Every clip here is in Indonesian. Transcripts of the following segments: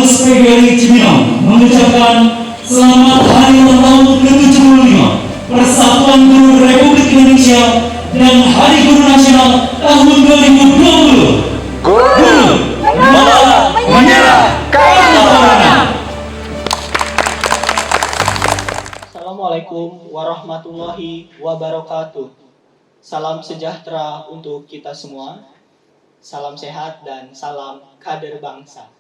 Polres PGRI Cibinong mengucapkan selamat hari ulang tahun ke-75 Persatuan Guru Republik Indonesia dan Hari Guru Nasional tahun 2020. Guru, menyerah, kalah. Assalamualaikum warahmatullahi wabarakatuh. Salam sejahtera untuk kita semua. Salam sehat dan salam kader bangsa.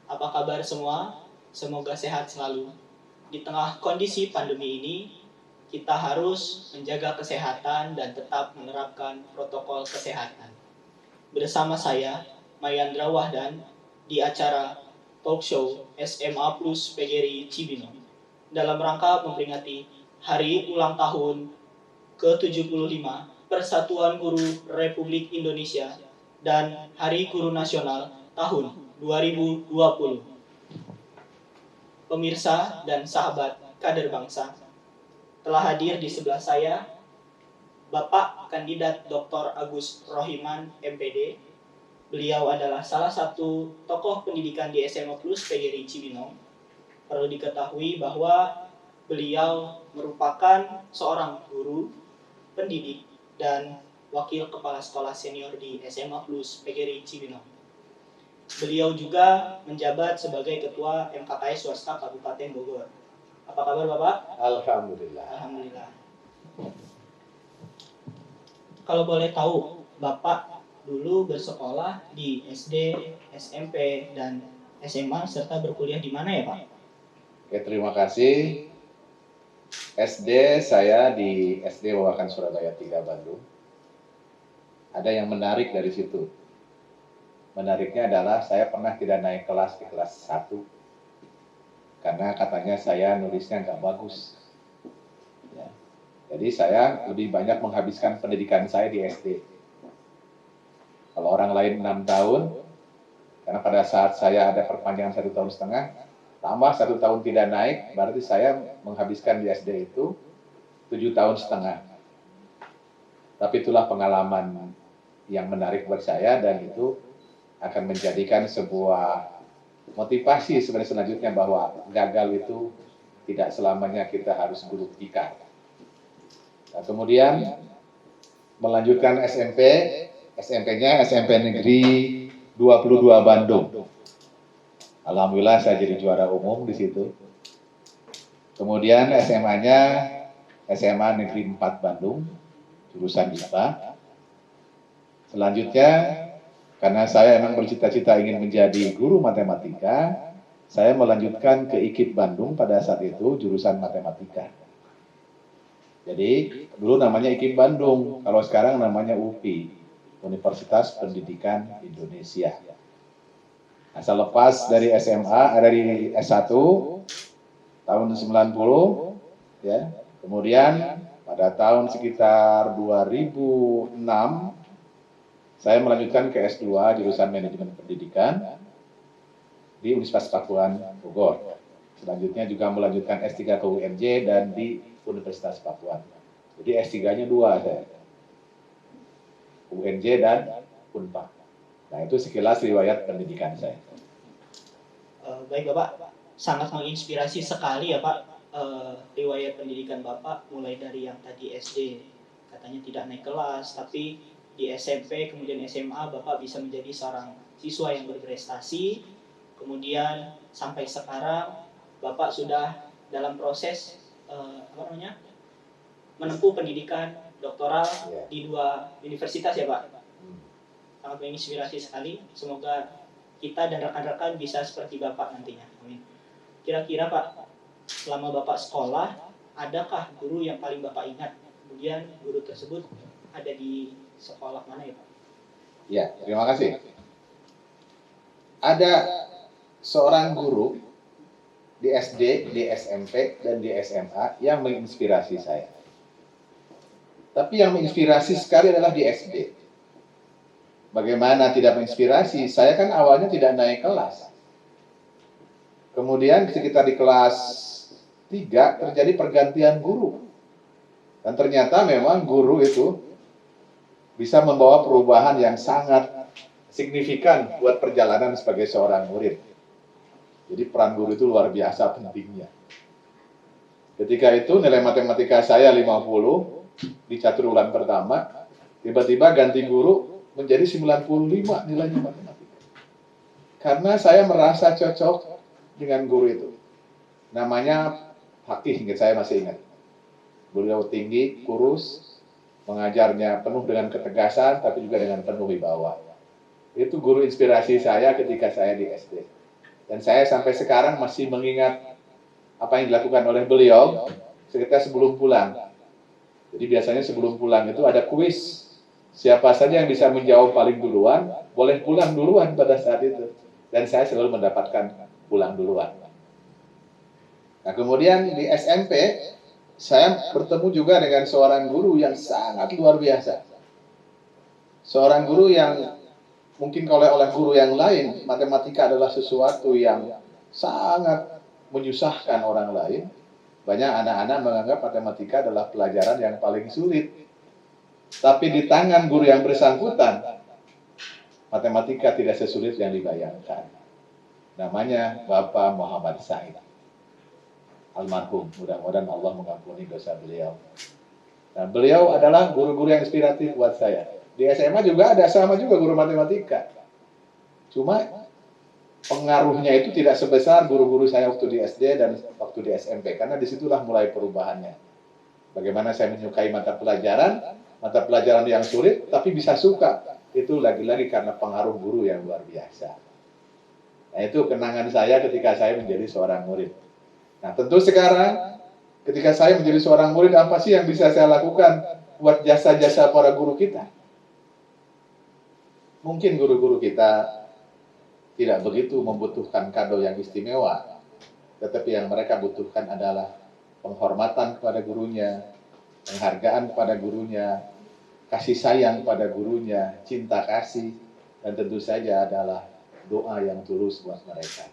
Apa kabar semua? Semoga sehat selalu. Di tengah kondisi pandemi ini, kita harus menjaga kesehatan dan tetap menerapkan protokol kesehatan. Bersama saya, Mayandra Wahdan, di acara talk show SMA Plus PGRI Cibinong, dalam rangka memperingati Hari Ulang Tahun ke-75 Persatuan Guru Republik Indonesia dan Hari Guru Nasional tahun 2020. Pemirsa dan sahabat kader bangsa, telah hadir di sebelah saya Bapak Kandidat Dr. Agus Rohiman MPD. Beliau adalah salah satu tokoh pendidikan di SMA Plus PGRI Cibinong. Perlu diketahui bahwa beliau merupakan seorang guru, pendidik, dan wakil kepala sekolah senior di SMA Plus PGRI Cibinong. Beliau juga menjabat sebagai Ketua MKKS Swasta Kabupaten Bogor. Apa kabar Bapak? Alhamdulillah. Alhamdulillah. Kalau boleh tahu, Bapak dulu bersekolah di SD, SMP, dan SMA serta berkuliah di mana ya Pak? Oke, terima kasih. SD saya di SD Wawakan Surabaya 3 Bandung. Ada yang menarik dari situ. Menariknya adalah saya pernah tidak naik kelas di kelas 1. Karena katanya saya nulisnya nggak bagus. Ya. Jadi saya lebih banyak menghabiskan pendidikan saya di SD. Kalau orang lain 6 tahun, karena pada saat saya ada perpanjangan 1,5 tahun, tambah 1 tahun tidak naik, berarti saya menghabiskan di SD itu 7,5 tahun. Tapi itulah pengalaman yang menarik buat saya, dan itu akan menjadikan sebuah motivasi sebenarnya selanjutnya bahwa gagal itu tidak selamanya kita harus buruk tikar. Nah, kemudian melanjutkan SMP, SMP-nya SMP Negeri 22 Bandung. Alhamdulillah saya jadi juara umum di situ. Kemudian SMA-nya SMA Negeri 4 Bandung, jurusan IPA. Selanjutnya, karena saya memang bercita-cita ingin menjadi guru matematika, saya melanjutkan ke IKIP Bandung pada saat itu, jurusan matematika. Jadi, dulu namanya IKIP Bandung, kalau sekarang namanya UPI, Universitas Pendidikan Indonesia. Nah, selepas dari SMA, dari S1, tahun 90, ya, kemudian pada tahun sekitar 2006, saya melanjutkan ke S2 jurusan Manajemen Pendidikan di Universitas Pakuan Bogor. Selanjutnya juga melanjutkan S3 ke UNJ dan di Universitas Pakuan. Jadi S3-nya 2 saya. UNJ dan Unpad. Nah, itu sekilas riwayat pendidikan saya. Baik Bapak, sangat menginspirasi sekali ya Pak, riwayat pendidikan Bapak, mulai dari yang tadi SD katanya tidak naik kelas, tapi di SMP kemudian SMA Bapak bisa menjadi seorang siswa yang berprestasi, kemudian sampai sekarang Bapak sudah dalam proses menempuh pendidikan doktoral di 2 universitas ya Pak. Sangat menginspirasi sekali. Semoga kita dan rekan-rekan bisa seperti Bapak nantinya. Amin. Kira-kira Pak, selama Bapak sekolah, adakah guru yang paling Bapak ingat? Kemudian guru tersebut ada di sekolah mana ya Pak? Ya, terima kasih. Ada seorang guru di SD, di SMP, dan di SMA yang menginspirasi saya. Tapi yang menginspirasi sekali adalah di SD. Bagaimana tidak menginspirasi? Saya kan awalnya tidak naik kelas. Kemudian sekitar di kelas 3 terjadi pergantian guru. Dan ternyata memang guru itu bisa membawa perubahan yang sangat signifikan buat perjalanan sebagai seorang murid. Jadi peran guru itu luar biasa pentingnya. Ketika itu nilai matematika saya 50 di catur ulang pertama, tiba-tiba ganti guru menjadi 95 nilainya matematika. Karena saya merasa cocok dengan guru itu. Namanya Fakih, saya masih ingat. Beliau tinggi, kurus, mengajarnya penuh dengan ketegasan, tapi juga dengan penuh wibawa. Itu guru inspirasi saya ketika saya di SD. Dan saya sampai sekarang masih mengingat apa yang dilakukan oleh beliau sekitar sebelum pulang. Jadi biasanya sebelum pulang itu ada kuis. Siapa saja yang bisa menjawab paling duluan, boleh pulang duluan pada saat itu. Dan saya selalu mendapatkan pulang duluan. Nah, kemudian di SMP, saya bertemu juga dengan seorang guru yang sangat luar biasa. Seorang guru yang mungkin kalau oleh guru yang lain, matematika adalah sesuatu yang sangat menyusahkan orang lain. Banyak anak-anak menganggap matematika adalah pelajaran yang paling sulit. Tapi di tangan guru yang bersangkutan, matematika tidak sesulit yang dibayangkan. Namanya Bapak Muhammad Said. Almarhum, mudah-mudahan Allah mengampuni dosa beliau. Nah, beliau adalah guru-guru yang inspiratif buat saya. Di SMA juga ada, sama juga guru matematika. Cuma pengaruhnya itu tidak sebesar guru-guru saya waktu di SD dan waktu di SMP, karena disitulah mulai perubahannya. Bagaimana saya menyukai mata pelajaran yang sulit, tapi bisa suka. Itu lagi-lagi karena pengaruh guru yang luar biasa. Nah, itu kenangan saya ketika saya menjadi seorang murid. Nah, tentu sekarang ketika saya menjadi seorang murid, apa sih yang bisa saya lakukan buat jasa-jasa para guru kita? Mungkin guru-guru kita tidak begitu membutuhkan kado yang istimewa, tetapi yang mereka butuhkan adalah penghormatan kepada gurunya, penghargaan kepada gurunya, kasih sayang pada gurunya, cinta kasih, dan tentu saja adalah doa yang tulus buat mereka.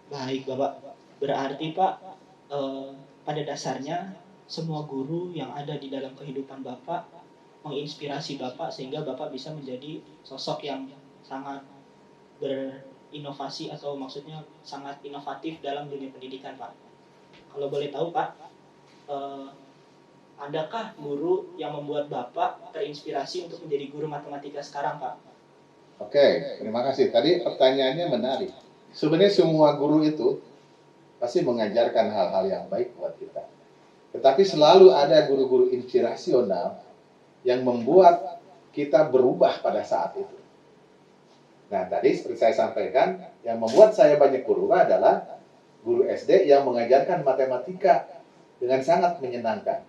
Baik Bapak, berarti Pak, pada dasarnya semua guru yang ada di dalam kehidupan Bapak menginspirasi Bapak sehingga Bapak bisa menjadi sosok yang sangat berinovasi atau maksudnya sangat inovatif dalam dunia pendidikan Pak. Kalau boleh tahu Pak, adakah guru yang membuat Bapak terinspirasi untuk menjadi guru matematika sekarang Pak? Oke, terima kasih. Tadi pertanyaannya menarik. Sebenarnya semua guru itu pasti mengajarkan hal-hal yang baik buat kita. Tetapi selalu ada guru-guru inspirasional yang membuat kita berubah pada saat itu. Nah, tadi seperti saya sampaikan, yang membuat saya banyak berubah adalah guru SD yang mengajarkan matematika dengan sangat menyenangkan.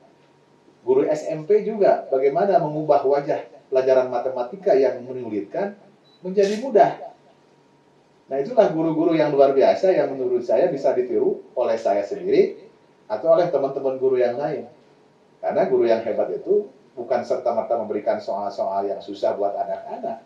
Guru SMP juga bagaimana mengubah wajah pelajaran matematika yang menyulitkan menjadi mudah. Nah, itulah guru-guru yang luar biasa yang menurut saya bisa ditiru oleh saya sendiri atau oleh teman-teman guru yang lain. Karena guru yang hebat itu bukan serta-merta memberikan soal-soal yang susah buat anak-anak,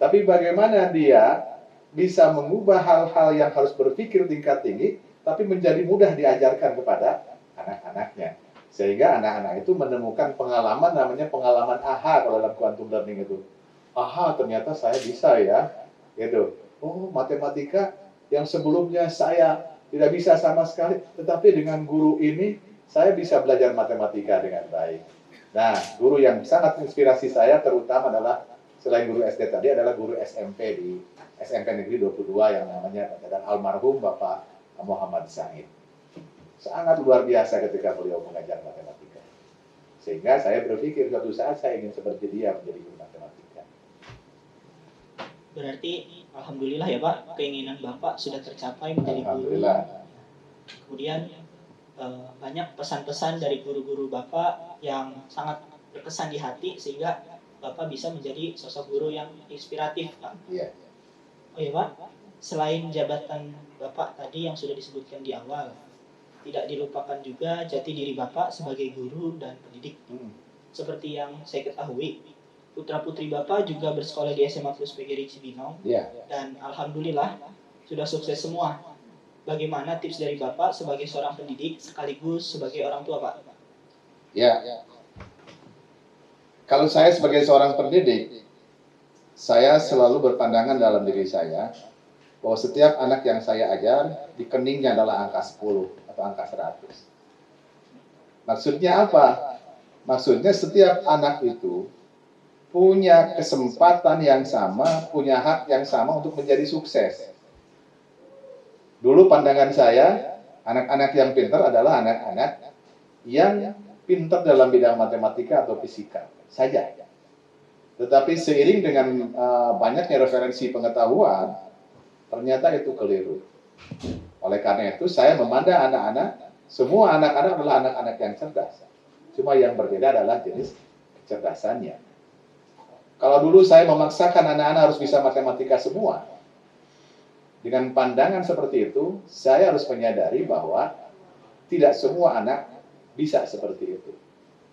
tapi bagaimana dia bisa mengubah hal-hal yang harus berpikir tingkat tinggi, tapi menjadi mudah diajarkan kepada anak-anaknya. Sehingga anak-anak itu menemukan pengalaman, namanya pengalaman aha kalau dalam quantum learning itu. Aha, ternyata saya bisa ya, gitu. Oh, matematika yang sebelumnya saya tidak bisa sama sekali, tetapi dengan guru ini saya bisa belajar matematika dengan baik. Nah, guru yang sangat inspirasi saya terutama adalah selain guru SD tadi adalah guru SMP di SMP Negeri 22 yang namanya almarhum Bapak Muhammad Said. Sangat luar biasa ketika beliau mengajar matematika. Sehingga saya berpikir suatu saat saya ingin seperti dia menjadi guru matematika. Berarti alhamdulillah ya Pak, keinginan Bapak sudah tercapai menjadi guru. Alhamdulillah. Kemudian banyak pesan-pesan dari guru-guru Bapak yang sangat berkesan di hati sehingga Bapak bisa menjadi sosok guru yang inspiratif Pak. Iya. Oh ya Pak, selain jabatan Bapak tadi yang sudah disebutkan di awal, tidak dilupakan juga jati diri Bapak sebagai guru dan pendidik. Seperti yang saya ketahui, putra-putri Bapak juga bersekolah di SMA Plus PGRI Cibinong. Iya. Dan alhamdulillah sudah sukses semua. Bagaimana tips dari Bapak sebagai seorang pendidik sekaligus sebagai orang tua Pak? Ya. Kalau saya sebagai seorang pendidik, saya selalu berpandangan dalam diri saya bahwa setiap anak yang saya ajar di keningnya adalah angka 10 atau angka 100. Maksudnya apa? Maksudnya setiap anak itu punya kesempatan yang sama, punya hak yang sama untuk menjadi sukses. Dulu pandangan saya, anak-anak yang pintar adalah anak-anak yang pintar dalam bidang matematika atau fisika saja. Tetapi seiring dengan banyaknya referensi pengetahuan, ternyata itu keliru. Oleh karena itu, saya memandang semua anak-anak adalah anak-anak yang cerdas. Cuma yang berbeda adalah jenis kecerdasannya. Kalau dulu saya memaksakan anak-anak harus bisa matematika semua, dengan pandangan seperti itu, saya harus menyadari bahwa tidak semua anak bisa seperti itu.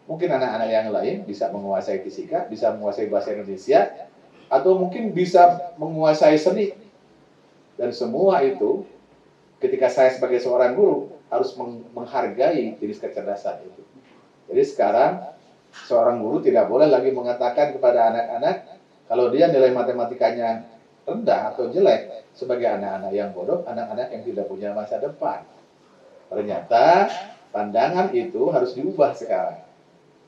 Mungkin anak-anak yang lain bisa menguasai fisika, bisa menguasai bahasa Indonesia, atau mungkin bisa menguasai seni. Dan semua itu, ketika saya sebagai seorang guru, harus menghargai jenis kecerdasan itu. Jadi sekarang, seorang guru tidak boleh lagi mengatakan kepada anak-anak, kalau dia nilai matematikanya rendah atau jelek, sebagai anak-anak yang bodoh, anak-anak yang tidak punya masa depan. Ternyata, pandangan itu harus diubah sekarang.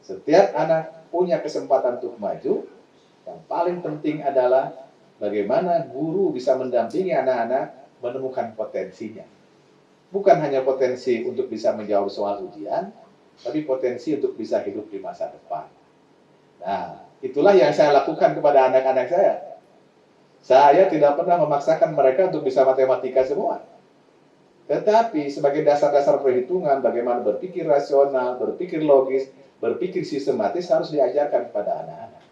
Setiap anak punya kesempatan untuk maju, yang paling penting adalah bagaimana guru bisa mendampingi anak-anak menemukan potensinya. Bukan hanya potensi untuk bisa menjawab soal ujian, tapi potensi untuk bisa hidup di masa depan. Nah, itulah yang saya lakukan kepada anak-anak saya. Saya tidak pernah memaksakan mereka untuk bisa matematika semua. Tetapi sebagai dasar-dasar perhitungan, bagaimana berpikir rasional, berpikir logis, berpikir sistematis harus diajarkan kepada anak-anak.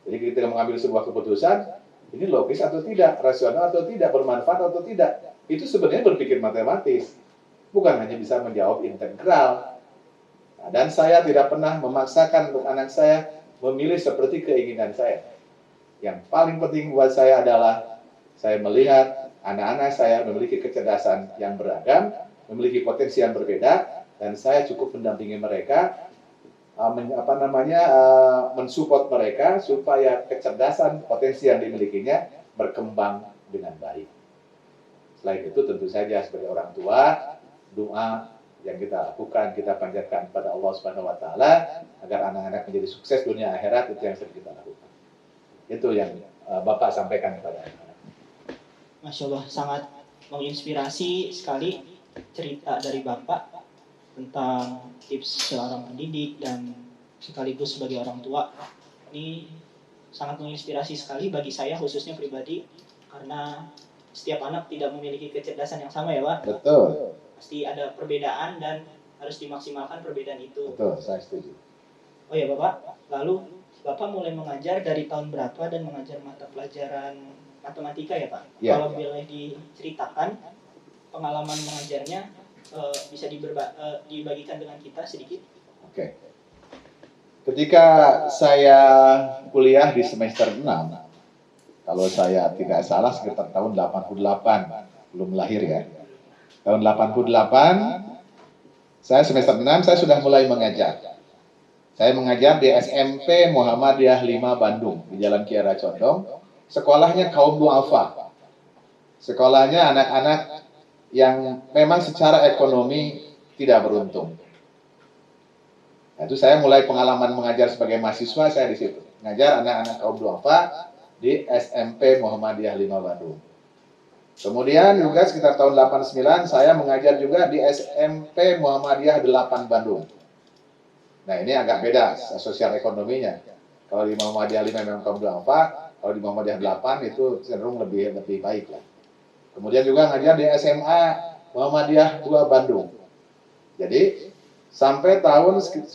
Jadi ketika mengambil sebuah keputusan, ini logis atau tidak, rasional atau tidak, bermanfaat atau tidak, itu sebenarnya berpikir matematis. Bukan hanya bisa menjawab integral. Nah, dan saya tidak pernah memaksakan untuk anak saya memilih seperti keinginan saya. Yang paling penting buat saya adalah saya melihat anak-anak saya memiliki kecerdasan yang beragam, memiliki potensi yang berbeda, dan saya cukup mendampingi mereka, mensupport mereka supaya kecerdasan, potensi yang dimilikinya berkembang dengan baik. Selain itu tentu saja sebagai orang tua, doa yang kita lakukan, kita panjatkan kepada Allah Subhanahu wa taala agar anak-anak menjadi sukses dunia akhirat, itu yang sering kita lakukan. Itu yang Bapak sampaikan kepada anak-anak. Masya Allah, sangat menginspirasi sekali cerita dari Bapak tentang tips seorang pendidik dan sekaligus sebagai orang tua. Ini sangat menginspirasi sekali bagi saya khususnya pribadi, karena setiap anak tidak memiliki kecerdasan yang sama ya Pak. Betul. Pasti ada perbedaan dan harus dimaksimalkan perbedaan itu. Betul, saya setuju. Oh ya Bapak, lalu Bapak mulai mengajar dari tahun berapa dan mengajar mata pelajaran matematika ya Pak? Ya. Kalau boleh diceritakan pengalaman mengajarnya, bisa dibagikan dengan kita sedikit? Oke. Ketika saya kuliah di semester 6, kalau saya tidak salah sekitar tahun 88, belum lahir ya. Tahun 88, saya semester 6, saya sudah mulai mengajar. Saya mengajar di SMP Muhammadiyah 5 Bandung, di Jalan Kiara Condong. Sekolahnya kaum duafa. Sekolahnya anak-anak yang memang secara ekonomi tidak beruntung. Nah, itu saya mulai pengalaman mengajar sebagai mahasiswa, saya di situ. Mengajar anak-anak kaum duafa di SMP Muhammadiyah 5 Bandung. Kemudian juga sekitar tahun 89 saya mengajar juga di SMP Muhammadiyah 8 Bandung. Nah, ini agak beda sosial ekonominya. Kalau di Muhammadiyah 5 memang kaum duafa, kalau di Muhammadiyah 8 itu cenderung lebih baik lah. Kemudian juga ngajar di SMA Muhammadiyah 2 Bandung. Jadi sampai tahun 90.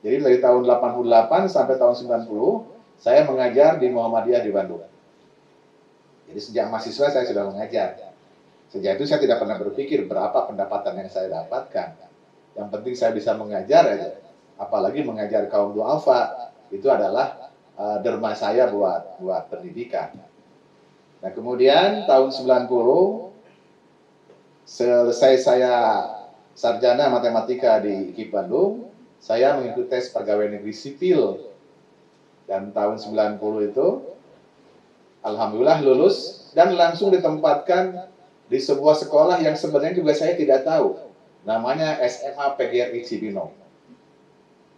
Jadi dari tahun 88 sampai tahun 90 saya mengajar di Muhammadiyah di Bandung. Jadi sejak mahasiswa saya sudah mengajar. Sejak itu saya tidak pernah berpikir berapa pendapatan yang saya dapatkan. Yang penting saya bisa mengajar aja. Apalagi mengajar kaum duafa, itu adalah derma saya buat pendidikan. Nah, kemudian tahun 90 selesai saya sarjana matematika di UKIP Bandung, saya mengikuti tes pegawai negeri sipil. Dan tahun 90 itu Alhamdulillah lulus dan langsung ditempatkan di sebuah sekolah yang sebenarnya juga saya tidak tahu. Namanya SMA PGRI Cibinong.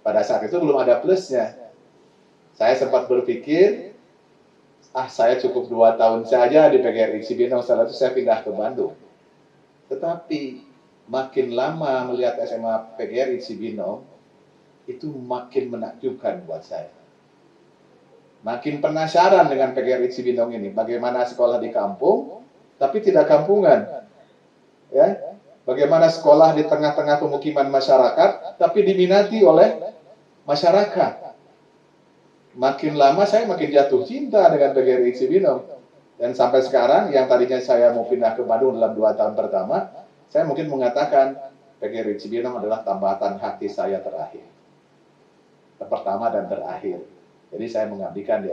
Pada saat itu belum ada plusnya. Saya sempat berpikir, saya cukup 2 tahun saja di PGRI Cibinong, setelah itu saya pindah ke Bandung. Tetapi makin lama melihat SMA PGRI Cibinong, itu makin menakjubkan buat saya. Makin penasaran dengan PGRI Cibinong ini, bagaimana sekolah di kampung, tapi tidak kampungan. Ya, bagaimana sekolah di tengah-tengah pemukiman masyarakat, tapi diminati oleh masyarakat. Makin lama saya makin jatuh cinta dengan PGRI Cibinong. Dan sampai sekarang, yang tadinya saya mau pindah ke Bandung dalam 2 tahun pertama, saya mungkin mengatakan PGRI Cibinong adalah tambatan hati saya terakhir. Pertama dan terakhir. Jadi saya mengabdikan di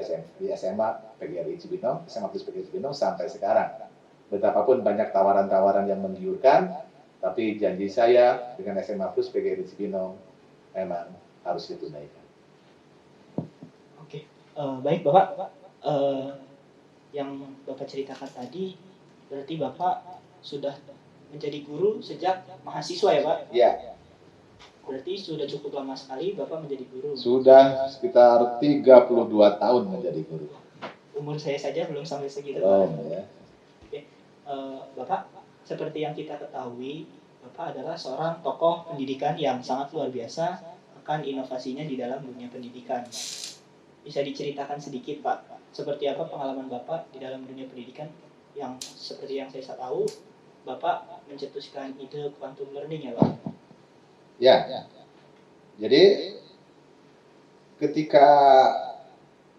SMA PGRI Cibinong, SMA Plus PGRI Cibinong sampai sekarang. Betapapun banyak tawaran-tawaran yang menggiurkan, tapi janji saya dengan SMA Plus PGRI Cibinong memang harus ditunaikan. Oke, baik Bapak. Yang Bapak ceritakan tadi, berarti Bapak sudah menjadi guru sejak mahasiswa ya Pak? Ya. Berarti sudah cukup lama sekali Bapak menjadi guru. Sudah sekitar 32 tahun menjadi guru. Umur saya saja belum sampai segitu. Ya. Oke. Bapak, seperti yang kita ketahui, Bapak adalah seorang tokoh pendidikan yang sangat luar biasa akan inovasinya di dalam dunia pendidikan. Bisa diceritakan sedikit Pak, seperti apa pengalaman Bapak di dalam dunia pendidikan yang seperti yang saya tahu, Bapak mencetuskan ide quantum learning ya Pak? Ya, jadi ketika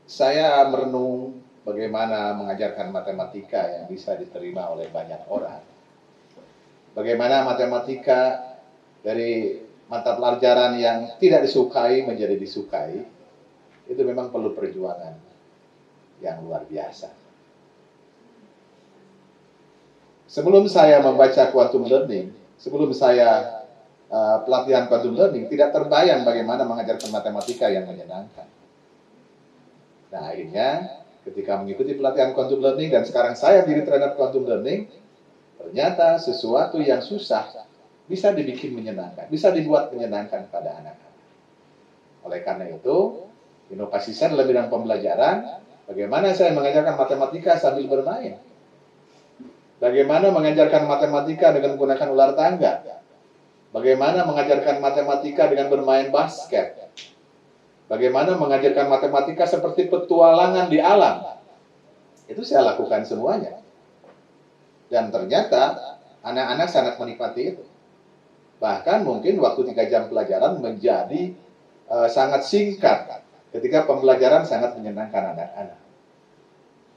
saya merenung bagaimana mengajarkan matematika yang bisa diterima oleh banyak orang, bagaimana matematika dari mata pelajaran yang tidak disukai menjadi disukai, itu memang perlu perjuangan yang luar biasa. Sebelum saya membaca quantum learning, sebelum saya pelatihan quantum learning, tidak terbayang bagaimana mengajarkan matematika yang menyenangkan. Nah, akhirnya ketika mengikuti pelatihan quantum learning dan sekarang saya menjadi trainer quantum learning, ternyata sesuatu yang susah bisa dibikin menyenangkan, bisa dibuat menyenangkan pada anak-anak. Oleh karena itu, inovasi saya dalam bidang pembelajaran, bagaimana saya mengajarkan matematika sambil bermain. Bagaimana mengajarkan matematika dengan menggunakan ular tangga. Bagaimana mengajarkan matematika dengan bermain basket. Bagaimana mengajarkan matematika seperti petualangan di alam. Itu saya lakukan semuanya. Dan ternyata anak-anak sangat menikmati itu. Bahkan mungkin waktu 3 jam pelajaran menjadi sangat singkat ketika pembelajaran sangat menyenangkan anak-anak.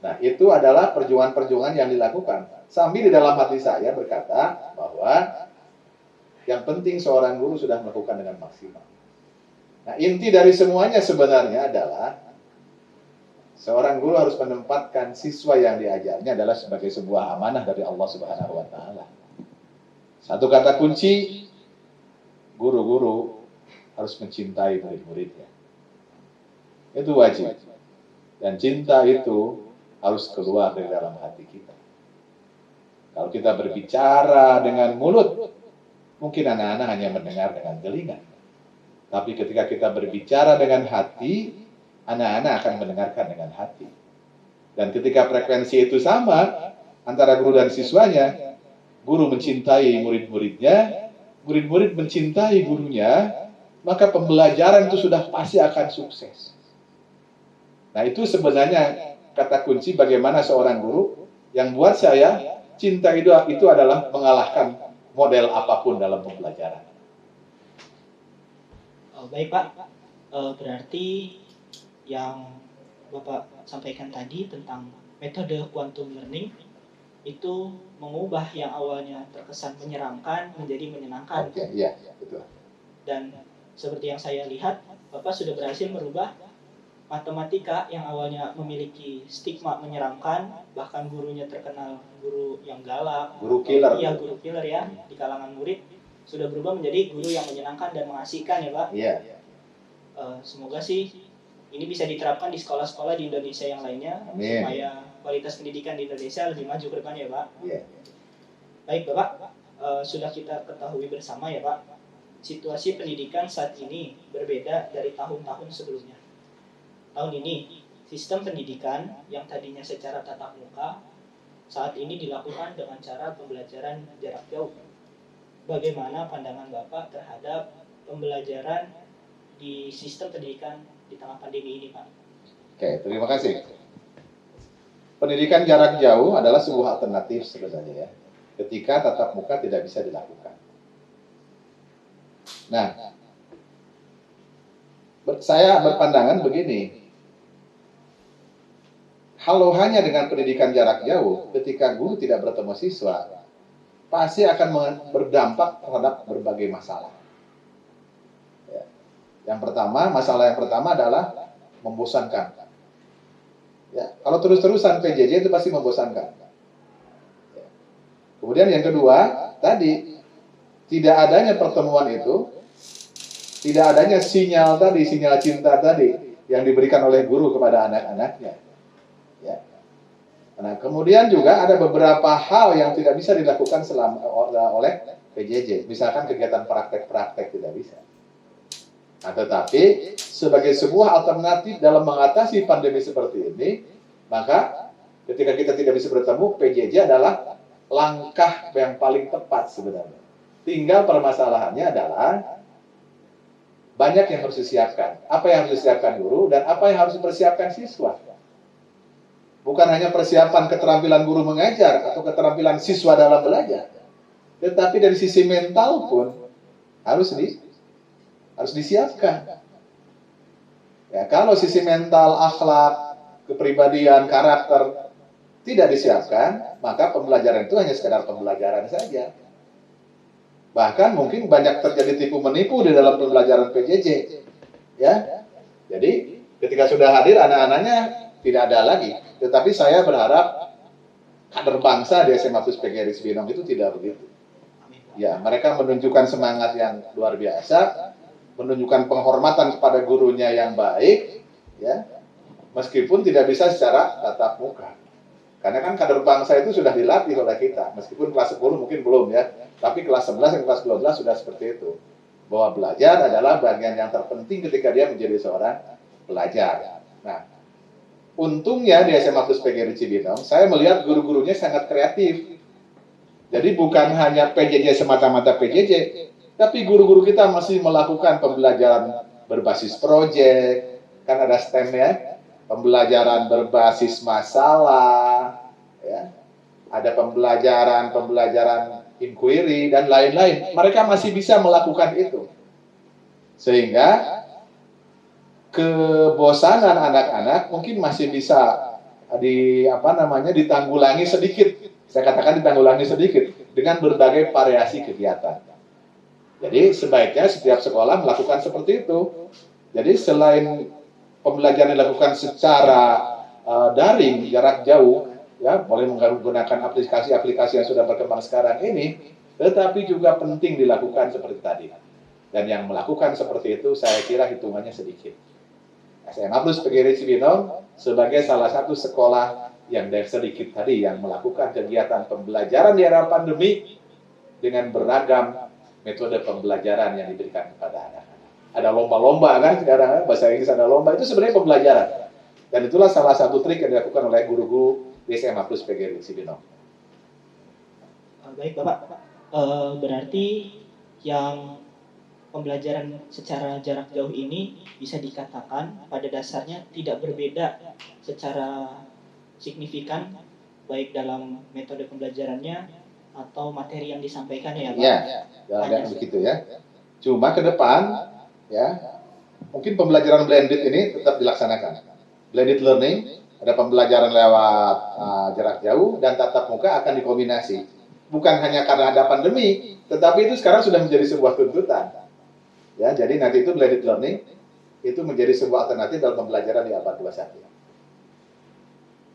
Nah, itu adalah perjuangan-perjuangan yang dilakukan. Sambil di dalam hati saya berkata bahwa yang penting seorang guru sudah melakukan dengan maksimal. Nah, inti dari semuanya sebenarnya adalah seorang guru harus menempatkan siswa yang diajarnya adalah sebagai sebuah amanah dari Allah Subhanahu wa Ta'ala. Satu kata kunci, guru-guru harus mencintai murid-muridnya. Itu wajib. Dan cinta itu harus keluar dari dalam hati kita. Kalau kita berbicara dengan mulut, mungkin anak-anak hanya mendengar dengan telinga. Tapi ketika kita berbicara dengan hati, anak-anak akan mendengarkan dengan hati. Dan ketika frekuensi itu sama antara guru dan siswanya, guru mencintai murid-muridnya, murid-murid mencintai gurunya, maka pembelajaran itu sudah pasti akan sukses. Nah, itu sebenarnya kata kunci bagaimana seorang guru yang buat saya cinta itu adalah mengalahkan model apapun dalam pembelajaran. Baik Pak, berarti yang Bapak sampaikan tadi tentang metode quantum learning itu mengubah yang awalnya terkesan menyeramkan menjadi menyenangkan. Oke, iya, betul. Dan seperti yang saya lihat, Bapak sudah berhasil merubah matematika yang awalnya memiliki stigma menyeramkan, bahkan gurunya terkenal guru yang galak, Guru killer. Iya, guru killer ya di kalangan murid, sudah berubah menjadi guru yang menyenangkan dan mengasihkan ya Pak. Iya. Semoga sih ini bisa diterapkan di sekolah-sekolah di Indonesia yang lainnya. Amin. Supaya kualitas pendidikan di Indonesia lebih maju ke depannya, Pak. Iya. Baik Bapak, sudah kita ketahui bersama ya Pak, situasi pendidikan saat ini berbeda dari tahun-tahun sebelumnya. Tahun ini, sistem pendidikan yang tadinya secara tatap muka, saat ini dilakukan dengan cara pembelajaran jarak jauh. Bagaimana pandangan Bapak terhadap pembelajaran di sistem pendidikan di tengah pandemi ini, Pak? Oke, terima kasih. Pendidikan jarak jauh adalah sebuah alternatif sebenarnya ya, ketika tatap muka tidak bisa dilakukan. Nah, saya berpandangan begini, kalau hanya dengan pendidikan jarak jauh, ketika guru tidak bertemu siswa, pasti akan berdampak terhadap berbagai masalah. Ya. Masalah yang pertama adalah membosankan. Ya, kalau terus-terusan PJJ itu pasti membosankan. Ya. Kemudian yang kedua, tadi tidak adanya pertemuan itu, tidak adanya sinyal cinta tadi yang diberikan oleh guru kepada anak-anaknya. Ya. Nah, kemudian juga ada beberapa hal yang tidak bisa dilakukan oleh PJJ, misalkan kegiatan praktek-praktek tidak bisa. Nah, tetapi sebagai sebuah alternatif dalam mengatasi pandemi seperti ini, maka ketika kita tidak bisa bertemu, PJJ adalah langkah yang paling tepat sebenarnya. Tinggal permasalahannya adalah banyak yang harus disiapkan. Apa yang harus disiapkan guru dan apa yang harus dipersiapkan siswa. Bukan hanya persiapan keterampilan guru mengajar atau keterampilan siswa dalam belajar, tetapi dari sisi mental pun harus disiapkan. Ya, kalau sisi mental, akhlak, kepribadian, karakter tidak disiapkan, maka pembelajaran itu hanya sekedar pembelajaran saja. Bahkan mungkin banyak terjadi tipu menipu di dalam pembelajaran PJJ. Ya, jadi ketika sudah hadir anak-anaknya tidak ada lagi. Tetapi saya berharap kader bangsa di SMA Plus PGRI Cibinong itu tidak begitu. Ya, mereka menunjukkan semangat yang luar biasa, menunjukkan penghormatan kepada gurunya yang baik, ya, meskipun tidak bisa secara tatap muka. Karena kan kader bangsa itu sudah dilatih oleh kita, meskipun kelas 10 mungkin belum ya, tapi kelas 11 dan kelas 12 sudah seperti itu. Bahwa belajar adalah bagian yang terpenting ketika dia menjadi seorang pelajar. Nah, untungnya di SMA Plus PGRI Cibinong, saya melihat guru-gurunya sangat kreatif. Jadi bukan hanya PJJ semata-mata PJJ, tapi guru-guru kita masih melakukan pembelajaran berbasis proyek, kan ada STEM ya, pembelajaran berbasis masalah, ya, ada pembelajaran inquiry dan lain-lain. Mereka masih bisa melakukan itu, sehingga kebosanan anak-anak mungkin masih bisa ditanggulangi sedikit. Saya katakan ditanggulangi sedikit dengan berbagai variasi kegiatan. Jadi sebaiknya setiap sekolah melakukan seperti itu. Jadi selain pembelajaran dilakukan secara daring, jarak jauh, ya, boleh menggunakan aplikasi-aplikasi yang sudah berkembang sekarang ini, tetapi juga penting dilakukan seperti tadi. Dan yang melakukan seperti itu saya kira hitungannya sedikit. SMA Plus PGRI Cibinong sebagai salah satu sekolah yang dari sedikit tadi yang melakukan kegiatan pembelajaran di era pandemi dengan beragam metode pembelajaran yang diberikan kepada anak-anak. Ada lomba-lomba kan sekarang, bahasa Inggris ada lomba, itu sebenarnya pembelajaran. Dan itulah salah satu trik yang dilakukan oleh guru-guru di SMA Plus PGRI Cibinong. Baik Bapak, berarti yang pembelajaran secara jarak jauh ini bisa dikatakan pada dasarnya tidak berbeda secara signifikan baik dalam metode pembelajarannya atau materi yang disampaikan ya Pak? Ya, begitu ya. Cuma ke depan ya, mungkin pembelajaran blended ini tetap dilaksanakan. Blended learning, ada pembelajaran lewat jarak jauh dan tatap muka akan dikombinasi. Bukan hanya karena ada pandemi, tetapi itu sekarang sudah menjadi sebuah tuntutan. Ya, jadi nanti itu blended learning itu menjadi sebuah alternatif dalam pembelajaran di abad 21.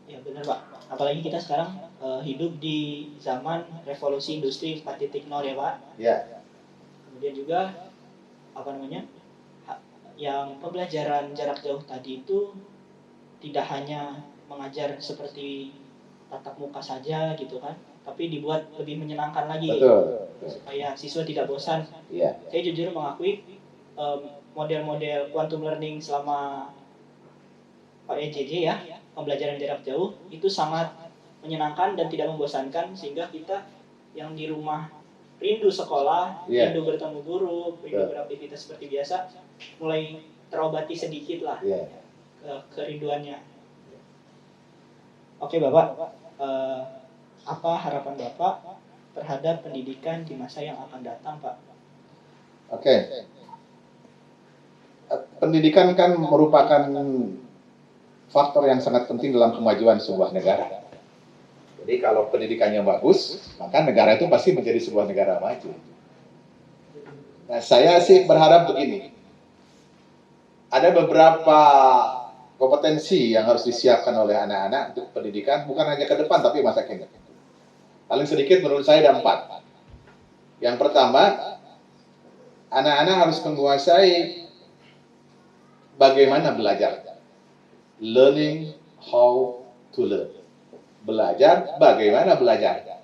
Ya benar Pak, apalagi kita sekarang hidup di zaman revolusi industri 4.0 ya Pak. Ya. Kemudian juga yang pembelajaran jarak jauh tadi itu tidak hanya mengajar seperti tatap muka saja gitu kan, tapi dibuat lebih menyenangkan lagi. Betul. Supaya siswa tidak bosan. Iya. Saya jujur mengakui model-model quantum learning selama PJJ ya, pembelajaran jarak jauh itu sangat menyenangkan dan tidak membosankan, sehingga kita yang di rumah rindu sekolah, rindu bertemu guru, rindu beraktivitas seperti biasa, mulai terobati sedikit lah kerinduannya. Oke Bapak, apa harapan Bapak terhadap pendidikan di masa yang akan datang, Pak? Oke. Pendidikan kan merupakan faktor yang sangat penting dalam kemajuan sebuah negara. Jadi kalau pendidikannya bagus, maka negara itu pasti menjadi sebuah negara maju. Nah, saya sih berharap begini. Ada beberapa kompetensi yang harus disiapkan oleh anak-anak untuk pendidikan, bukan hanya ke depan, tapi masa kini. Paling sedikit menurut saya ada 4. Yang pertama, anak-anak harus menguasai bagaimana belajar. Learning how to learn. Belajar bagaimana belajar.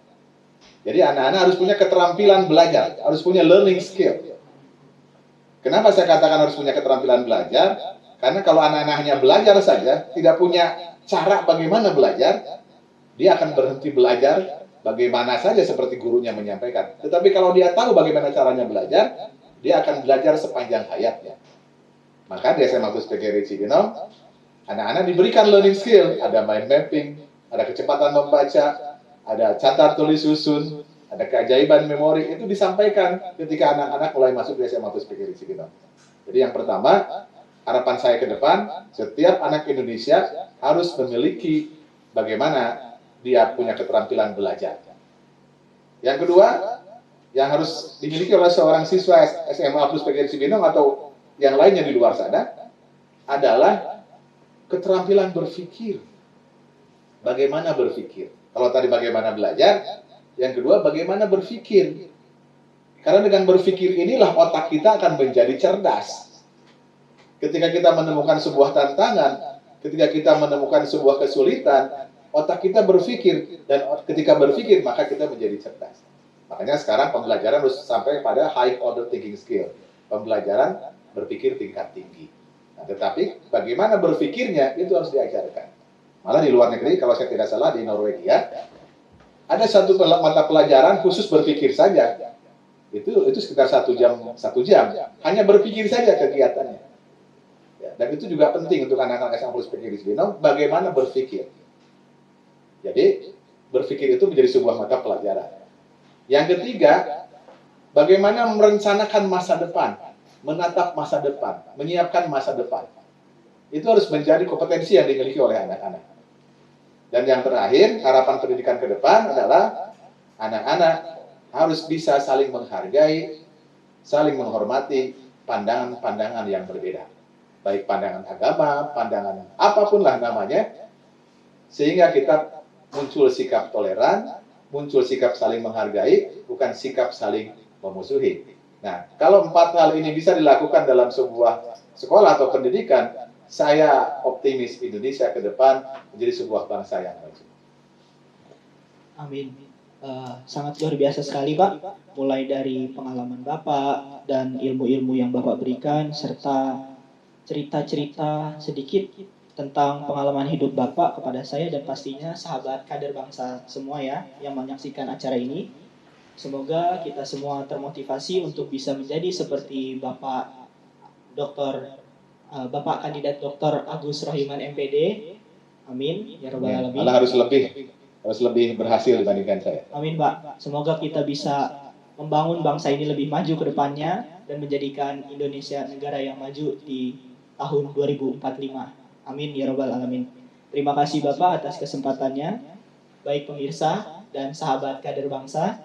Jadi anak-anak harus punya keterampilan belajar, harus punya learning skill. Kenapa saya katakan harus punya keterampilan belajar? Karena kalau anak-anak hanya belajar saja, tidak punya cara bagaimana belajar, dia akan berhenti belajar bagaimana saja seperti gurunya menyampaikan. Tetapi kalau dia tahu bagaimana caranya belajar, dia akan belajar sepanjang hayatnya. Maka di SMA Agus PGRI Cibinong, anak-anak diberikan learning skill, ada mind mapping, ada kecepatan membaca, ada catat tulis susun, ada keajaiban memori, itu disampaikan ketika anak-anak mulai masuk di SMA Agus PGRI Cibinong. Jadi yang pertama, harapan saya ke depan, setiap anak Indonesia harus memiliki bagaimana dia punya keterampilan belajar. Yang kedua, yang harus dimiliki oleh seorang siswa SMA Agus PGRI Cibinong atau yang lainnya di luar sana adalah keterampilan berpikir. Bagaimana berpikir? Kalau tadi bagaimana belajar, yang kedua bagaimana berpikir. Karena dengan berpikir inilah otak kita akan menjadi cerdas. Ketika kita menemukan sebuah tantangan, ketika kita menemukan sebuah kesulitan, otak kita berpikir, dan ketika berpikir maka kita menjadi cerdas. Makanya sekarang pembelajaran harus sampai pada high order thinking skill. Pembelajaran berpikir tingkat tinggi. Nah, tetapi bagaimana berpikirnya itu harus diajarkan. Malah di luar negeri, kalau saya tidak salah di Norwegia, ada satu mata pelajaran khusus berpikir saja. Itu sekitar 1 jam. Hanya berpikir saja kegiatannya. Ya, dan itu juga penting untuk anak-anak SMA Agus PGRI Cibinong, bagaimana berpikir. Jadi, berpikir itu menjadi sebuah mata pelajaran. Yang ketiga, bagaimana merencanakan masa depan, menatap masa depan, menyiapkan masa depan. Itu harus menjadi kompetensi yang dimiliki oleh anak-anak. Dan yang terakhir, harapan pendidikan ke depan adalah anak-anak harus bisa saling menghargai, saling menghormati pandangan-pandangan yang berbeda. Baik pandangan agama, pandangan apapun lah namanya, sehingga kita muncul sikap toleran, muncul sikap saling menghargai, bukan sikap saling memusuhi. Nah, kalau 4 hal ini bisa dilakukan dalam sebuah sekolah atau pendidikan, saya optimis Indonesia ke depan menjadi sebuah bangsa yang maju. Amin. Sangat luar biasa sekali Pak, mulai dari pengalaman Bapak dan ilmu-ilmu yang Bapak berikan, serta cerita-cerita sedikit tentang pengalaman hidup Bapak kepada saya dan pastinya sahabat kader bangsa semua ya yang menyaksikan acara ini. Semoga kita semua termotivasi untuk bisa menjadi seperti Bapak Kandidat Dr. Agus Rohiman MPD. Amin ya rabbal alamin. Malah harus lebih berhasil dibandingkan saya. Amin Pak. Semoga kita bisa membangun bangsa ini lebih maju ke depannya dan menjadikan Indonesia negara yang maju di tahun 2045. Amin ya rabbal alamin. Terima kasih Bapak atas kesempatannya. Baik pemirsa dan sahabat kader bangsa,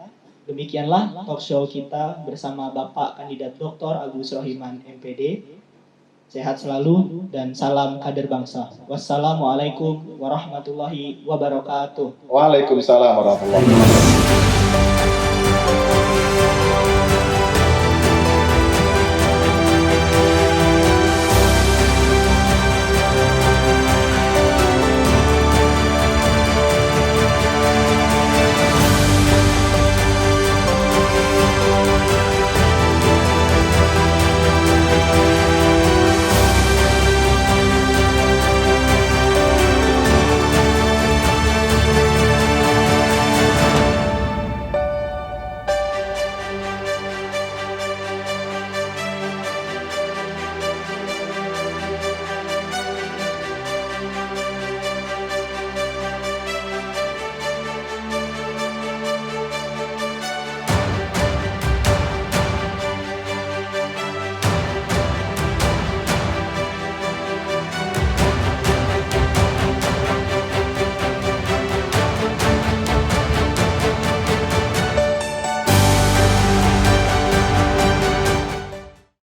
demikianlah talk show kita bersama Bapak Kandidat Dr. Agus Rohiman MPD. Sehat selalu dan salam kader bangsa. Wassalamualaikum warahmatullahi wabarakatuh. Waalaikumsalam warahmatullahi wabarakatuh.